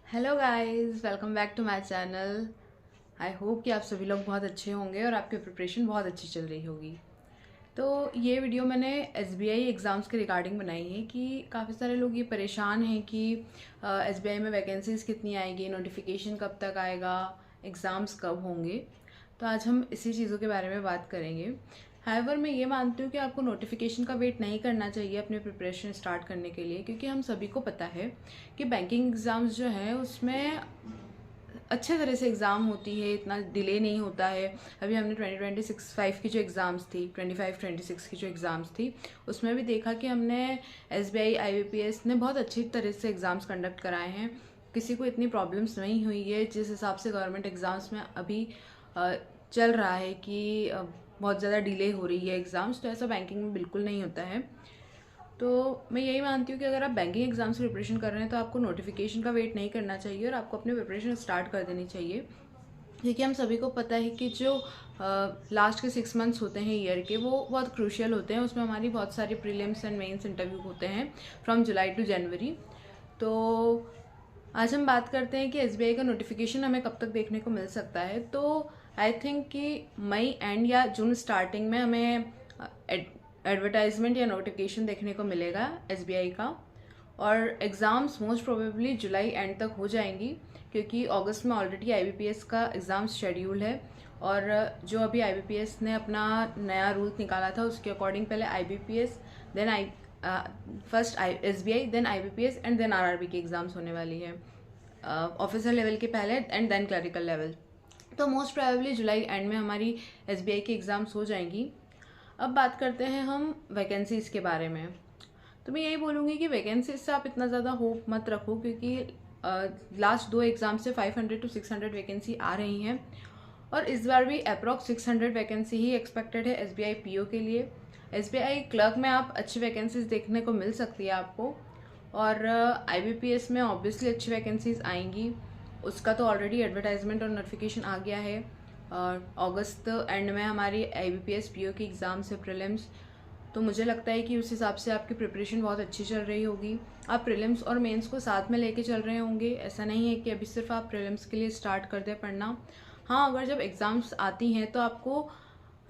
Hello guys, welcome back to my channel. I hope कि आप सभी लोग बहुत अच्छे होंगे और आपकी प्रिपरेशन बहुत अच्छी चल रही होगी। तो ये वीडियो मैंने एसबीआई एग्ज़ाम्स के रिगार्डिंग बनाई है कि काफ़ी सारे लोग ये परेशान हैं कि एसबीआई में वैकेंसीज़ कितनी आएगी, नोटिफिकेशन कब तक आएगा, एग्ज़ाम्स कब होंगे। तो आज हम इसी चीज़ों के बारे में बात करेंगे। हाउएवर मैं ये मानती हूँ कि आपको नोटिफिकेशन का वेट नहीं करना चाहिए अपने प्रिपरेशन स्टार्ट करने के लिए, क्योंकि हम सभी को पता है कि बैंकिंग एग्ज़ाम्स जो हैं उसमें अच्छे तरह से एग्ज़ाम होती है, इतना डिले नहीं होता है। अभी हमने 2026 की जो एग्ज़ाम्स थी, 25-26 की जो एग्ज़ाम्स थी, उसमें भी देखा कि हमने एसबीआई आईबीपीएस ने बहुत अच्छी तरह से एग्ज़ाम्स कंडक्ट कराए हैं। किसी को इतनी प्रॉब्लम्स नहीं हुई है जिस हिसाब से गवर्नमेंट एग्ज़ाम्स में अभी चल रहा है कि बहुत ज़्यादा डिले हो रही है एग्ज़ाम्स। तो ऐसा बैंकिंग में बिल्कुल नहीं होता है। तो मैं यही मानती हूँ कि अगर आप बैंकिंग एग्जाम्स की प्रिपरेशन कर रहे हैं तो आपको नोटिफिकेशन का वेट नहीं करना चाहिए और आपको अपनी प्रिपरेशन स्टार्ट कर देनी चाहिए, क्योंकि हम सभी को पता है कि जो लास्ट के 6 मंथ्स होते हैं ईयर के, वो बहुत क्रूशियल होते हैं। उसमें हमारी बहुत सारी प्रीलिम्स एंड मेंस इंटरव्यू होते हैं फ्रॉम जुलाई टू जनवरी। तो आज हम बात करते हैं कि एसबीआई का नोटिफिकेशन हमें कब तक देखने को मिल सकता है। तो आई थिंक कि मई एंड या जून स्टार्टिंग में हमें एडवर्टाइजमेंट या नोटिफिकेशन देखने को मिलेगा एसबीआई का, और एग्ज़ाम्स मोस्ट प्रोबेबली जुलाई एंड तक हो जाएंगी, क्योंकि अगस्त में ऑलरेडी आईबीपीएस का एग्ज़ाम शेड्यूल है। और जो अभी आईबीपीएस ने अपना नया रूल निकाला था उसके अकॉर्डिंग पहले IBPS, then first SBI, then IBPS and then RRB की एग्ज़ाम्स होने वाली है, ऑफिसर लेवल के पहले एंड देन क्लरिकल लेवल। तो मोस्ट प्रोबेबली जुलाई एंड में हमारी एसबीआई की एग्ज़ाम्स हो जाएंगी। अब बात करते हैं हम वैकेंसीज़ के बारे में। तो मैं यही बोलूँगी कि वैकेंसीज से आप इतना ज़्यादा होप मत रखो, क्योंकि लास्ट 2 एग्ज़ाम से 500 to 600 वैकेंसी आ रही हैं, और इस बार भी अप्रॉक्स 600 वैकेंसी ही एक्सपेक्टेड है एसबीआई पीओ के लिए। एसबीआई क्लर्क में आप अच्छी वैकेंसीज देखने को मिल सकती है आपको, और आईबीपीएस में ऑब्वियसली अच्छी वैकेंसीज आएंगी। उसका तो ऑलरेडी एडवर्टाइजमेंट और नोटिफिकेशन आ गया है। अगस्त एंड में हमारी आईबीपीएस पीओ की एग्ज़ाम्स है, प्रीलिम्स। तो मुझे लगता है कि उस हिसाब से आपकी प्रिपरेशन बहुत अच्छी चल रही होगी। आप प्रीलिम्स और मेंस को साथ में लेके चल रहे होंगे। ऐसा नहीं है कि अभी सिर्फ आप प्रीलिम्स के लिए स्टार्ट कर दें पढ़ना। हाँ, अगर जब एग्ज़ाम्स आती हैं तो आपको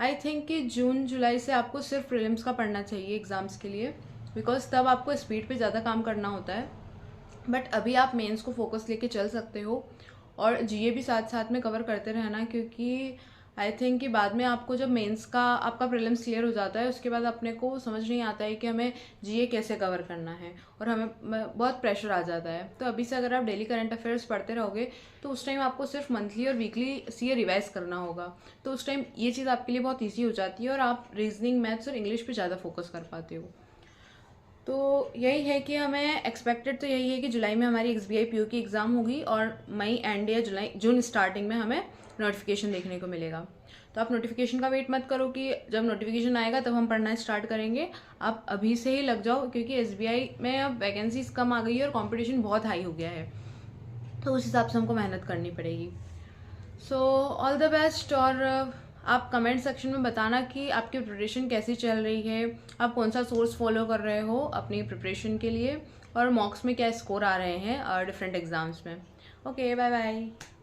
आई थिंक कि जून जुलाई से आपको सिर्फ प्रीलिम्स का पढ़ना चाहिए एग्ज़ाम्स के लिए, बिकॉज तब आपको स्पीड पे ज़्यादा काम करना होता है। बट अभी आप मेंस को फोकस लेके चल सकते हो, और जीए भी साथ साथ में कवर करते रहना, क्योंकि आई थिंक कि बाद में आपको जब मेंस का आपका प्रीलिम्स क्लियर हो जाता है उसके बाद अपने को समझ नहीं आता है कि हमें जीए कैसे कवर करना है, और हमें बहुत प्रेशर आ जाता है। तो अभी से अगर आप डेली करंट अफेयर्स पढ़ते रहोगे तो उस टाइम आपको सिर्फ मंथली और वीकली सीए रिवाइज करना होगा। तो उस टाइम ये चीज़ आपके लिए बहुत ईजी हो जाती है और आप रीजनिंग, मैथ्स और इंग्लिश पे ज़्यादा फोकस कर पाते हो। तो यही है कि हमें एक्सपेक्टेड तो यही है कि जुलाई में हमारी एसबीआई पीओ की एग्ज़ाम होगी, और मई एंड या जुलाई जून स्टार्टिंग में हमें नोटिफिकेशन देखने को मिलेगा। तो आप नोटिफिकेशन का वेट मत करो कि जब नोटिफिकेशन आएगा तब हम पढ़ना स्टार्ट करेंगे। आप अभी से ही लग जाओ, क्योंकि एसबीआई में अब वैकेंसीज कम आ गई है और कॉम्पिटिशन बहुत हाई हो गया है। तो उस हिसाब से हमको मेहनत करनी पड़ेगी। So all the best. और आप कमेंट सेक्शन में बताना कि आपकी प्रिपरेशन कैसी चल रही है, आप कौन सा सोर्स फॉलो कर रहे हो अपनी प्रिपरेशन के लिए, और मॉक्स में क्या स्कोर आ रहे हैं डिफरेंट एग्जाम्स में। Okay, bye bye.